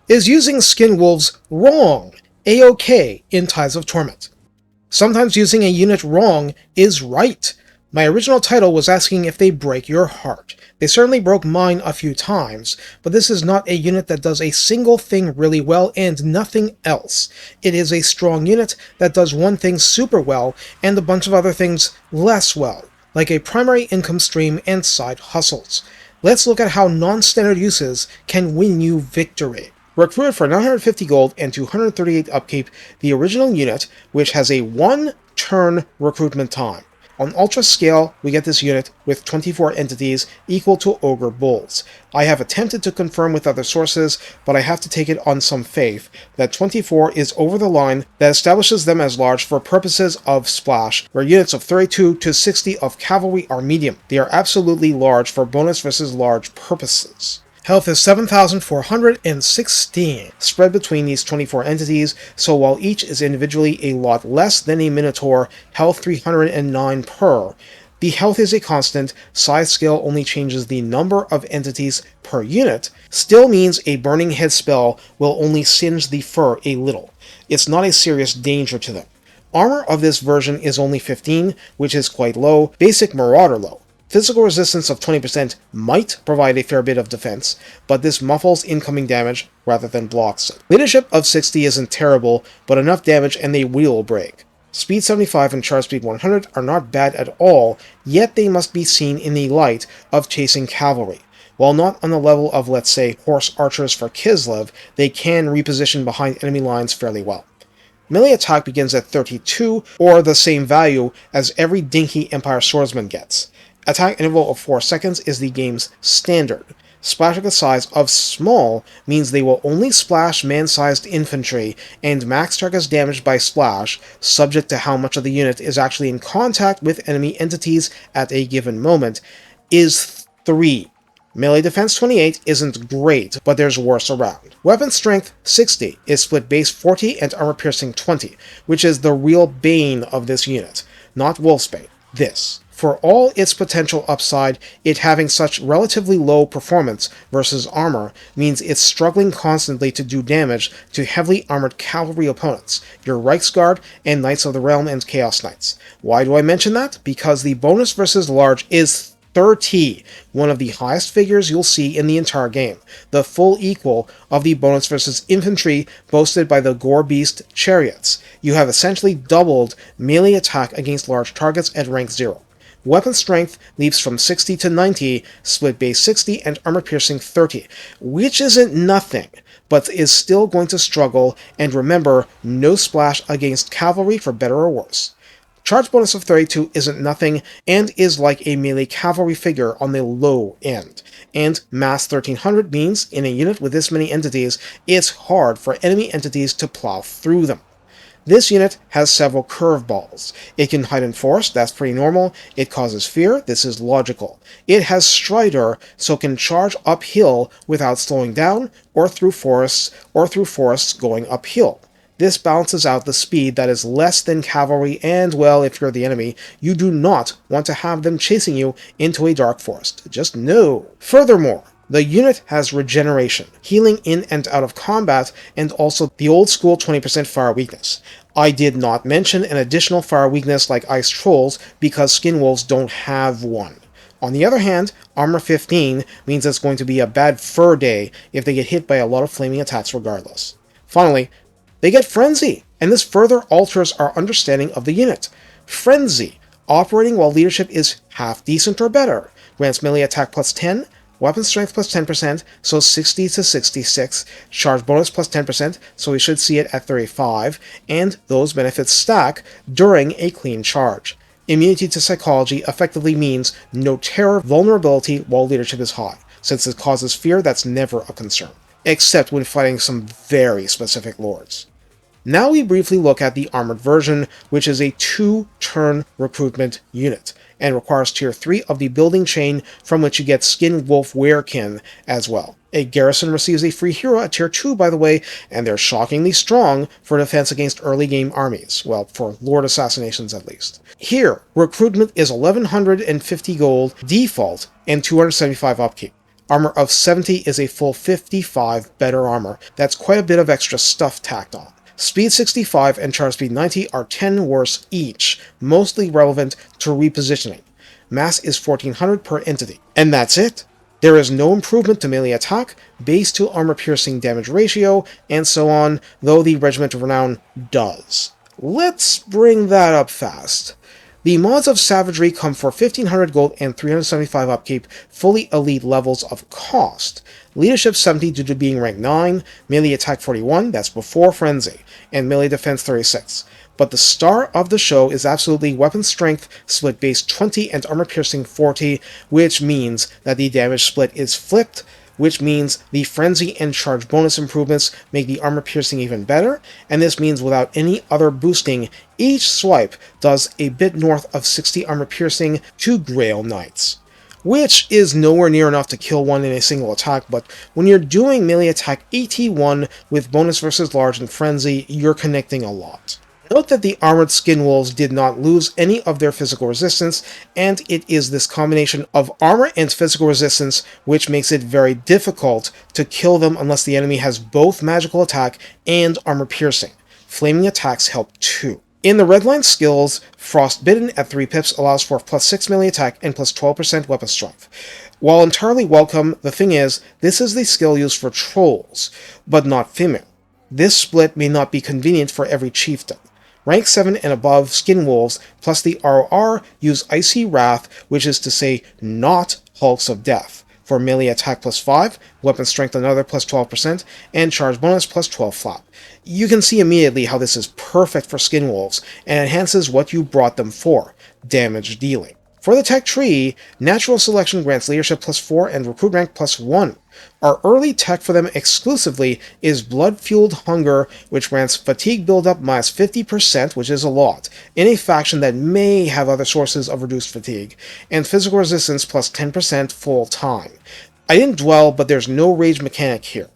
Is using Skin Wolves wrong? A-OK in Tides of Torment. Sometimes using a unit wrong is right. My original title was asking if they break your heart. They certainly broke mine a few times, but this is not a unit that does a single thing really well and nothing else. It is a strong unit that does one thing super well and a bunch of other things less well, like a primary income stream and side hustles. Let's look at how non-standard uses can win you victory. Recruited for 950 gold and 238 upkeep, the original unit, which has a 1-turn recruitment time. On Ultra scale, we get this unit with 24 entities equal to Ogre Bulls. I have attempted to confirm with other sources, but I have to take it on some faith that 24 is over the line that establishes them as large for purposes of Splash, where units of 32 to 60 of cavalry are medium. They are absolutely large for bonus versus large purposes. Health is 7,416, spread between these 24 entities, so while each is individually a lot less than a Minotaur, health 309 per, the health is a constant, size scale only changes the number of entities per unit, still means a Burning Head spell will only singe the fur a little. It's not a serious danger to them. Armor of this version is only 15, which is quite low, basic Marauder low. Physical resistance of 20% might provide a fair bit of defense, but this muffles incoming damage rather than blocks it. Leadership of 60 isn't terrible, but enough damage and they will break. Speed 75 and charge speed 100 are not bad at all, yet they must be seen in the light of chasing cavalry. While not on the level of, let's say, horse archers for Kislev, they can reposition behind enemy lines fairly well. Melee attack begins at 32, or the same value as every dinky Empire swordsman gets. Attack interval of 4 seconds is the game's standard. Splash target size of small means they will only splash man-sized infantry, and max targets damaged by splash, subject to how much of the unit is actually in contact with enemy entities at a given moment, is 3. Melee defense 28 isn't great, but there's worse around. Weapon strength 60 is split base 40 and armor piercing 20, which is the real bane of this unit, not Wolfsbane. This. For all its potential upside, it having such relatively low performance versus armor means it's struggling constantly to do damage to heavily armored cavalry opponents, your Reichsguard and Knights of the Realm and Chaos Knights. Why do I mention that? Because the bonus versus large is 30, one of the highest figures you'll see in the entire game, the full equal of the bonus versus infantry boasted by the Gore Beast Chariots. You have essentially doubled melee attack against large targets at rank 0. Weapon strength leaps from 60 to 90, split base 60, and armor piercing 30, which isn't nothing, but is still going to struggle, and remember, no splash against cavalry for better or worse. Charge bonus of 32 isn't nothing, and is like a melee cavalry figure on the low end, and mass 1300 means, in a unit with this many entities, it's hard for enemy entities to plow through them. This unit has several curveballs. It can hide in forest, that's pretty normal. It causes fear, this is logical. It has Strider, so can charge uphill without slowing down, or through forests going uphill. This balances out the speed that is less than cavalry, and well, if you're the enemy, you do not want to have them chasing you into a dark forest. Just no. Furthermore, the unit has regeneration, healing in and out of combat, and also the old school 20% fire weakness. I did not mention an additional fire weakness like Ice Trolls because Skin Wolves don't have one. On the other hand, armor 15 means it's going to be a bad fur day if they get hit by a lot of flaming attacks regardless. Finally, they get Frenzy, and this further alters our understanding of the unit. Frenzy, operating while leadership is half decent or better, grants melee attack plus 10, weapon strength plus 10%, so 60 to 66, charge bonus plus 10%, so we should see it at 35, and those benefits stack during a clean charge. Immunity to psychology effectively means no terror vulnerability while leadership is high. Since it causes fear, that's never a concern, except when fighting some very specific lords. Now we briefly look at the armored version, which is a 2-turn recruitment unit, and requires tier 3 of the building chain, from which you get Skin Wolf Werekin as well. A garrison receives a free hero at tier 2, by the way, and they're shockingly strong for defense against early game armies, well, for lord assassinations at least. Here, recruitment is 1150 gold default and 275 upkeep. Armor of 70 is a full 55 better armor. That's quite a bit of extra stuff tacked on. Speed 65 and charge speed 90 are 10 worse each, mostly relevant to repositioning. Mass is 1400 per entity. And that's it. There is no improvement to melee attack, base to armor piercing damage ratio, and so on, though the Regiment of Renown does. Let's bring that up fast. The mods of Savagery come for 1500 gold and 375 upkeep, fully elite levels of cost. Leadership 70 due to being rank 9, melee attack 41, that's before Frenzy, and melee defense 36. But the star of the show is absolutely weapon strength split base 20 and armor piercing 40, which means that the damage split is flipped, which means the frenzy and charge bonus improvements make the armor piercing even better, and this means without any other boosting, each swipe does a bit north of 60 armor piercing to Grail Knights. Which is nowhere near enough to kill one in a single attack, but when you're doing melee attack AT1 with bonus versus large and frenzy, you're connecting a lot. Note that the armored skin wolves did not lose any of their physical resistance, and it is this combination of armor and physical resistance which makes it very difficult to kill them unless the enemy has both magical attack and armor piercing. Flaming attacks help too. In the redline skills, Frostbitten at 3 pips allows for plus 6 melee attack and plus 12% weapon strength. While entirely welcome, the thing is, this is the skill used for trolls, but not female. This split may not be convenient for every chieftain. Rank 7 and above skin wolves plus the ROR use Icy Wrath, which is to say not Hulks of Death, for melee attack plus 5, weapon strength another plus 12%, and charge bonus plus 12 flat. You can see immediately how this is perfect for skin wolves, and enhances what you brought them for, damage dealing. For the tech tree, natural selection grants leadership plus 4 and recruit rank plus 1. Our early tech for them exclusively is blood-fueled hunger, which grants fatigue buildup minus 50%, which is a lot, in a faction that may have other sources of reduced fatigue, and physical resistance plus 10% full time. I didn't dwell, but there's no rage mechanic here.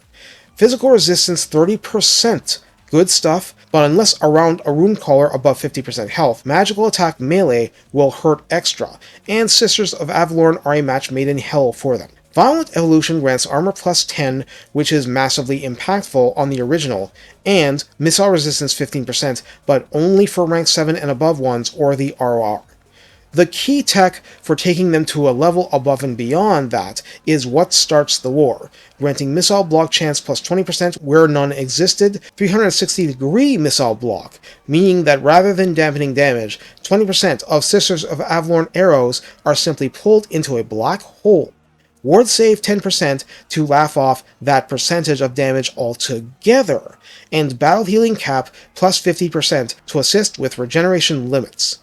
Physical resistance 30%, good stuff, but unless around a rune caller above 50% health, magical attack melee will hurt extra, and Sisters of Avalorn are a match made in hell for them. Violent Evolution grants armor plus 10, which is massively impactful on the original, and missile resistance 15%, but only for rank 7 and above ones or the ROR. The key tech for taking them to a level above and beyond that is What Starts the War, granting missile block chance plus 20% where none existed, 360-degree missile block, meaning that rather than dampening damage, 20% of Sisters of Avalorn arrows are simply pulled into a black hole. Ward save 10% to laugh off that percentage of damage altogether, and battle healing cap plus 50% to assist with regeneration limits.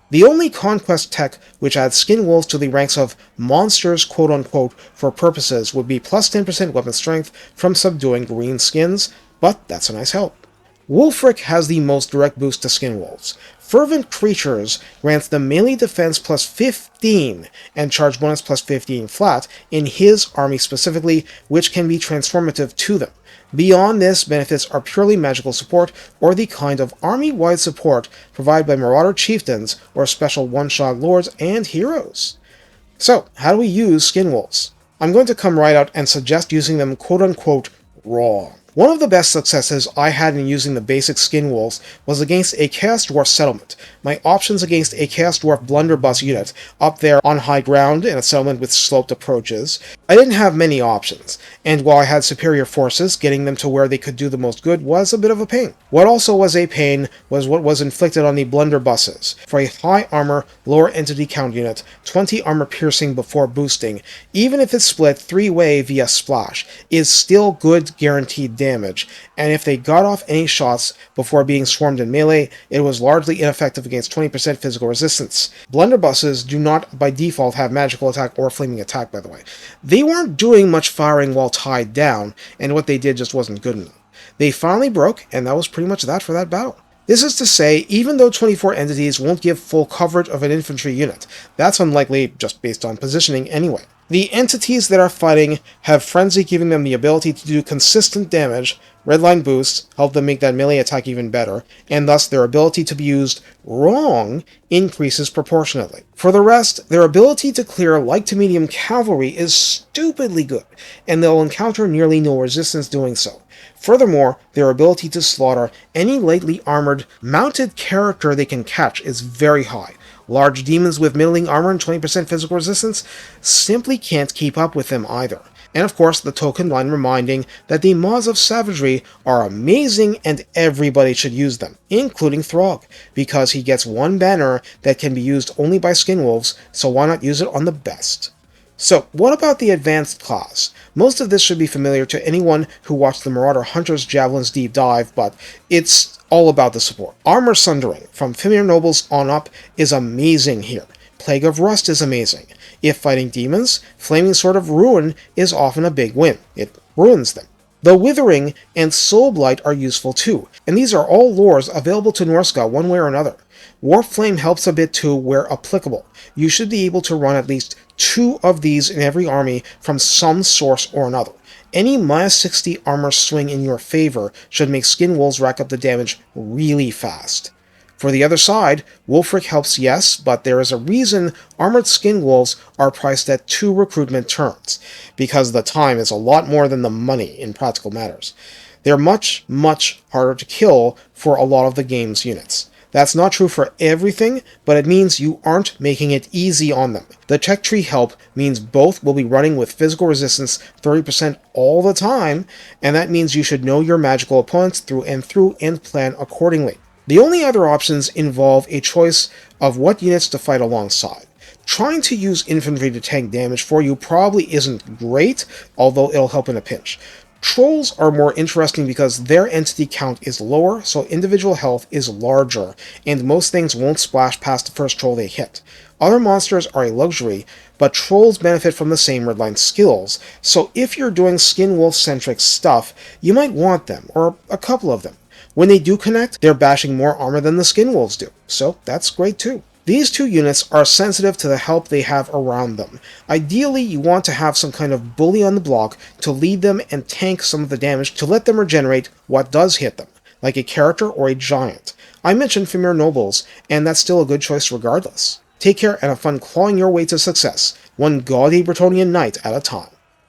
The only conquest tech which adds skin wolves to the ranks of monsters quote-unquote for purposes would be plus 10% weapon strength from subduing green skins, but that's a nice help. Wulfric has the most direct boost to skin wolves. Fervent Creatures grants them melee defense plus 15 and charge bonus plus 15 flat in his army specifically, which can be transformative to them. Beyond this, benefits are purely magical support or the kind of army-wide support provided by Marauder Chieftains or special one-shot lords and heroes. So, how do we use skin wolves? I'm going to come right out and suggest using them quote-unquote raw. One of the best successes I had in using the basic skin wolves was against a Chaos Dwarf settlement. My options against a Chaos Dwarf blunderbuss unit up there on high ground in a settlement with sloped approaches. I didn't have many options, and while I had superior forces, getting them to where they could do the most good was a bit of a pain. What also was a pain was what was inflicted on the blunderbusses. For a high armor, lower entity count unit, 20 armor piercing before boosting, even if it's split 3-way via splash, is still good guaranteed damage, and if they got off any shots before being swarmed in melee, it was largely ineffective against 20% physical resistance. Blunderbusses do not by default have magical attack or flaming attack, by the way. They weren't doing much firing while tied down, and what they did just wasn't good enough. They finally broke, and that was pretty much that for that battle. This is to say, even though 24 entities won't give full coverage of an infantry unit, that's unlikely just based on positioning anyway. The entities that are fighting have Frenzy giving them the ability to do consistent damage, Redline boosts help them make that melee attack even better, and thus their ability to be used wrong increases proportionately. For the rest, their ability to clear light to medium cavalry is stupidly good, and they'll encounter nearly no resistance doing so. Furthermore, their ability to slaughter any lightly armored mounted character they can catch is very high. Large demons with middling armor and 20% physical resistance simply can't keep up with them either. And of course, the token line reminding that the Maws of Savagery are amazing and everybody should use them, including Throg, because he gets one banner that can be used only by skinwolves, so why not use it on the best? So, what about the advanced class? Most of this should be familiar to anyone who watched the Marauder Hunter's Javelin's deep dive, but it's all about the support. Armor Sundering, from Fimir Nobles on up, is amazing here. Plague of Rust is amazing. If fighting demons, Flaming Sword of Ruin is often a big win. It ruins them. The Withering and Soulblight are useful too, and these are all lores available to Norsca one way or another. Warp Flame helps a bit too where applicable. You should be able to run at least 2 of these in every army from some source or another. Any -60 armor swing in your favor should make Skinwolves rack up the damage really fast. For the other side, Wulfric helps, yes, but there is a reason armored Skinwolves are priced at 2 recruitment turns, because the time is a lot more than the money in practical matters. They're much, much harder to kill for a lot of the game's units. That's not true for everything, but it means you aren't making it easy on them. The tech tree help means both will be running with physical resistance 30% all the time, and that means you should know your magical opponents through and plan accordingly. The only other options involve a choice of what units to fight alongside. Trying to use infantry to tank damage for you probably isn't great, although it'll help in a pinch. Trolls are more interesting because their entity count is lower, so individual health is larger, and most things won't splash past the first troll they hit. Other monsters are a luxury, but trolls benefit from the same redline skills, so if you're doing skinwolf-centric stuff, you might want them, or a couple of them. When they do connect, they're bashing more armor than the skinwolves do, so that's great too. These 2 units are sensitive to the help they have around them. Ideally, you want to have some kind of bully on the block to lead them and tank some of the damage to let them regenerate what does hit them, like a character or a giant. I mentioned Fimir Nobles, and that's still a good choice regardless. Take care and have fun clawing your way to success, one gaudy Bretonnian knight at a time.